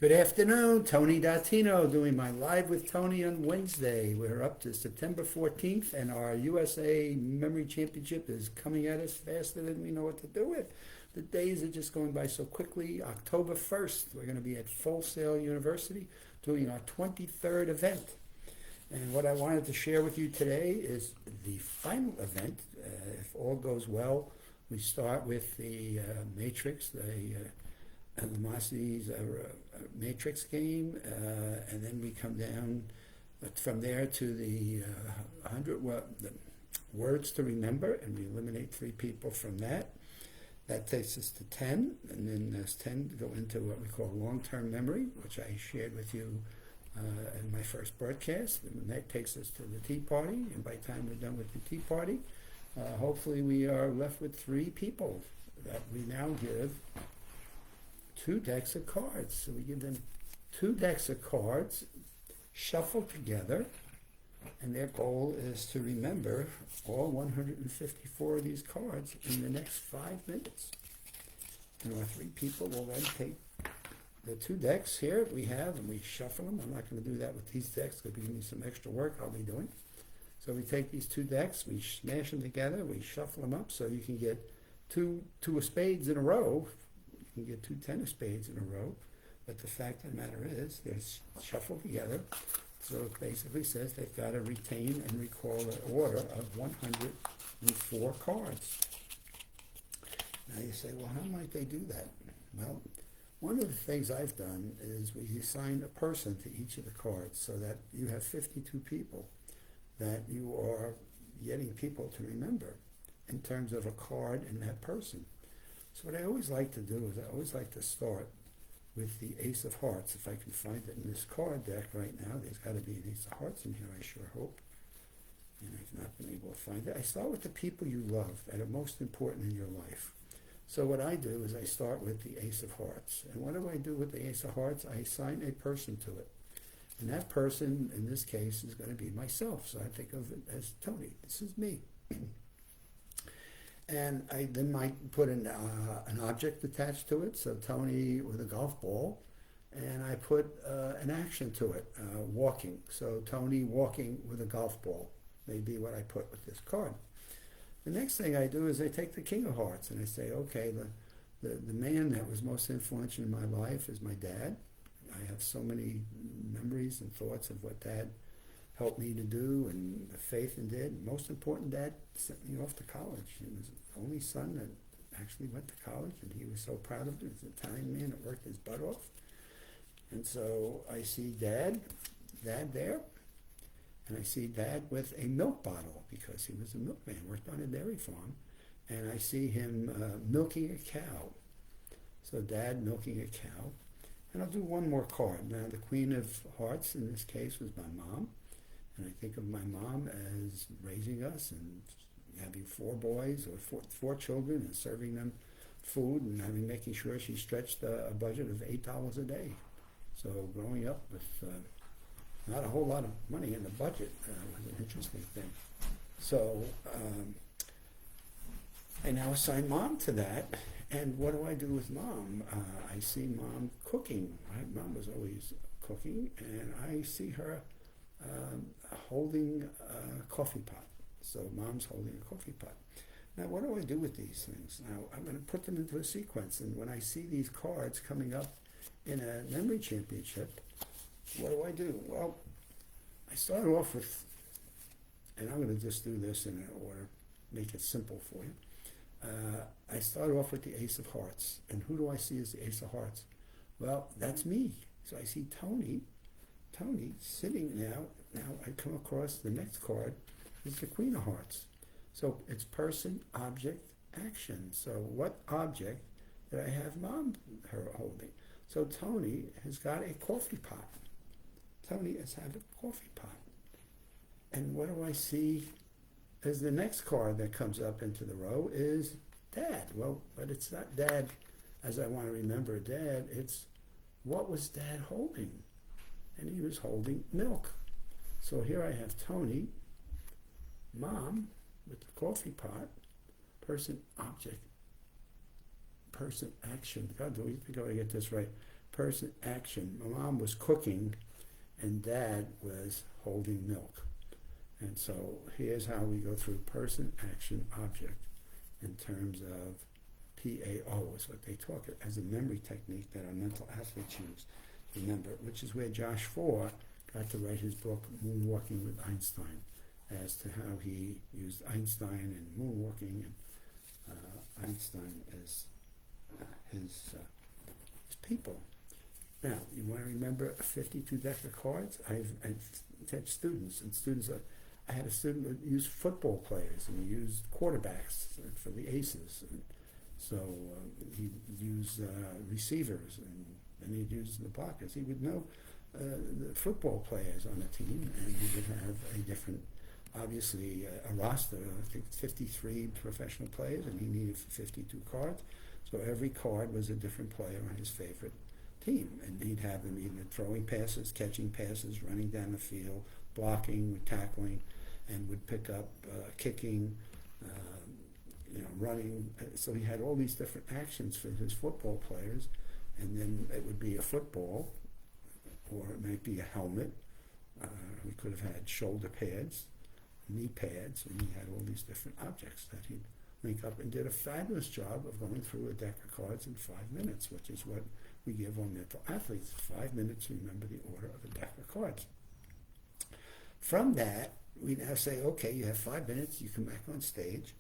Good afternoon, Tony Dattino, doing my Live with Tony on Wednesday. We're up to September 14th, and our USA Memory Championship is coming at us faster than we know what to do with. The days are just going by so quickly. October 1st, we're going to be at Full Sail University doing our 23rd event. And what I wanted to share with you today is the final event. If all goes well, we start with the matrix, the Lamasi's matrix game, and then we come down from there to the 100 words to remember, and we eliminate 3 people from that. That takes us to 10, and then those 10 go into what we call long-term memory, which I shared with you in my first broadcast. And that takes us to the tea party, and by the time we're done with the tea party, hopefully we are left with 3 people that we now give 2 decks of cards. So we give them 2 decks of cards, shuffled together, and their goal is to remember all 154 of these cards in the next 5 minutes. And our 3 people will then take the 2 decks here we have, and we shuffle them. I'm not going to do that with these decks because we need some extra work I'll be doing. So we take these 2 decks, we smash them together, we shuffle them up so you can get two of spades in a row. You can get 2 10 of spades in a row, but the fact of the matter is they're shuffled together. So it basically says they've got to retain and recall an order of 104 cards. Now you say, well, how might they do that? Well, one of the things I've done is we assign a person to each of the cards so that you have 52 people that you are getting people to remember in terms of a card and that person. So what I always like to do is I always like to start with the Ace of Hearts. If I can find it in this card deck right now, there's got to be an Ace of Hearts in here, I sure hope. And I've not been able to find it. I start with the people you love that are most important in your life. So what I do is I start with the Ace of Hearts. And what do I do with the Ace of Hearts? I assign a person to it. And that person, in this case, is going to be myself. So I think of it as Tony. This is me. And I then might put an object attached to it, so Tony with a golf ball, and I put an action to it, walking. So Tony walking with a golf ball may be what I put with this card. The next thing I do is I take the King of Hearts and I say, okay, the man that was most influential in my life is my dad. I have so many memories and thoughts of what Dad helped me to do and the faith in did. Most important, Dad sent me off to college. He was the only son that actually went to college, and he was so proud of it. He was an Italian man that worked his butt off. And so I see Dad there, and I see Dad with a milk bottle because he was a milkman, worked on a dairy farm, and I see him milking a cow. So Dad milking a cow. And I'll do one more card. Now the Queen of Hearts in this case was my mom. And I think of my mom as raising us and having 4 boys or 4 children and serving them food and making sure she stretched a budget of $8 a day. So growing up with not a whole lot of money in the budget was an interesting thing. So I now assign Mom to that. And what do I do with Mom? I see Mom cooking. Right? Mom was always cooking, and I see her holding a coffee pot. So Mom's holding a coffee pot. Now what do I do with these things? Now I'm going to put them into a sequence, and when I see these cards coming up in a memory championship, what do? Well, I start off with, and I'm going to just do this in an order, make it simple for you. I start off with the Ace of Hearts. And who do I see as the Ace of Hearts? Well, that's me. So I see Tony sitting now. Now I come across the next card is the Queen of Hearts. So it's person, object, action. So what object did I have Mom her holding? So Tony has got a coffee pot. Tony has had a coffee pot. And what do I see as the next card that comes up into the row is Dad. Well, but it's not Dad as I want to remember Dad. It's what was Dad holding? And he was holding milk. So here I have Tony, Mom with the coffee pot, person, object, person, action. God, do we think I get this right? person action. My mom was cooking and Dad was holding milk. And so here's how we go through person, action, object in terms of PAO is what they talk it as a memory technique that our mental athletes use. Remember, which is where Josh Four got to write his book Moonwalking with Einstein, as to how he used Einstein and moonwalking and Einstein as his people. Now, you want to remember a 52 deck of cards? I've had students, I had a student who used football players, and he used quarterbacks for the aces. And so he'd use receivers, and then he'd use the blockers. He would know the football players on a team, and he would have a different, obviously, a roster of, I think, 53 professional players, and he needed 52 cards. So every card was a different player on his favorite team, and he'd have them either throwing passes, catching passes, running down the field, blocking, tackling, and would pick up kicking, running. So he had all these different actions for his football players, and then it would be a football, or it might be a helmet. We could have had shoulder pads, knee pads, and he had all these different objects that he'd link up, and did a fabulous job of going through a deck of cards in 5 minutes, which is what we give our mental athletes. 5 minutes to remember the order of a deck of cards. From that, we now say, okay, you have 5 minutes, you come back on stage,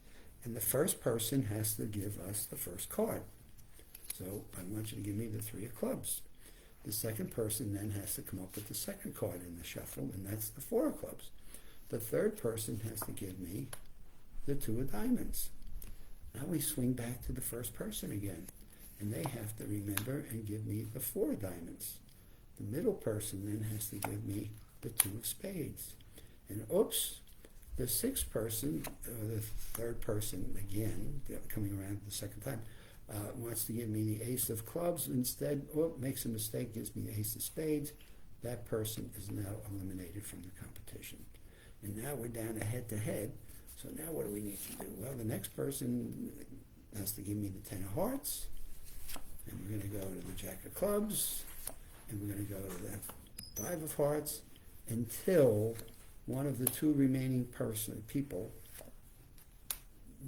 and the first person has to give us the first card. So I want you to give me the 3 of clubs. The second person then has to come up with the second card in the shuffle, and that's the 4 of clubs. The third person has to give me the 2 of diamonds. Now we swing back to the first person again, and they have to remember and give me the 4 of diamonds. The middle person then has to give me the 2 of spades. And oops, the sixth person, or the third person again, coming around the second time, wants to give me the ace of clubs. Instead, makes a mistake, gives me the ace of spades. That person is now eliminated from the competition. And now we're down to head-to-head. So now what do we need to do? Well, the next person has to give me the 10 of hearts, and we're going to go to the jack of clubs, and we're going to go to the 5 of hearts, until one of the 2 remaining people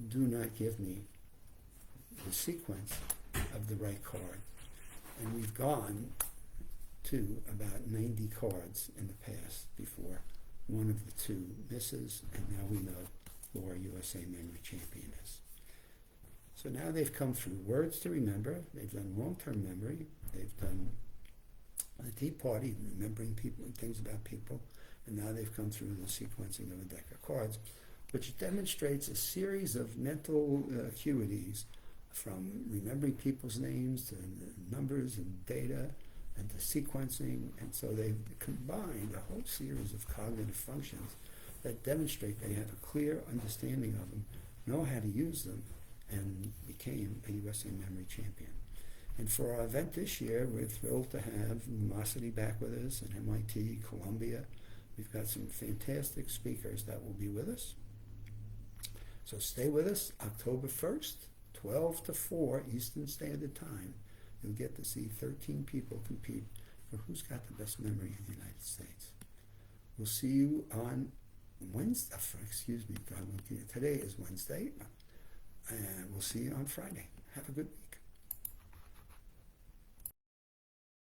do not give me the sequence of the right card. And we've gone to about 90 cards in the past before one of the 2 misses, and now we know who our USA Memory Champion is. So now they've come through words to remember, they've done long-term memory, they've done the deep party, remembering people and things about people, and now they've come through the sequencing of a deck of cards, which demonstrates a series of mental acuities, from remembering people's names to numbers and data and to sequencing. And so they've combined a whole series of cognitive functions that demonstrate they have a clear understanding of them, know how to use them, and became a USA Memory Champion. And for our event this year, we're thrilled to have Lumosity back with us, and MIT, Columbia. We've got some fantastic speakers that will be with us. So stay with us, October 1st, 12 to 4 Eastern Standard Time. You'll get to see 13 people compete for who's got the best memory in the United States. We'll see you on Wednesday. Today is Wednesday, and we'll see you on Friday. Have a good week.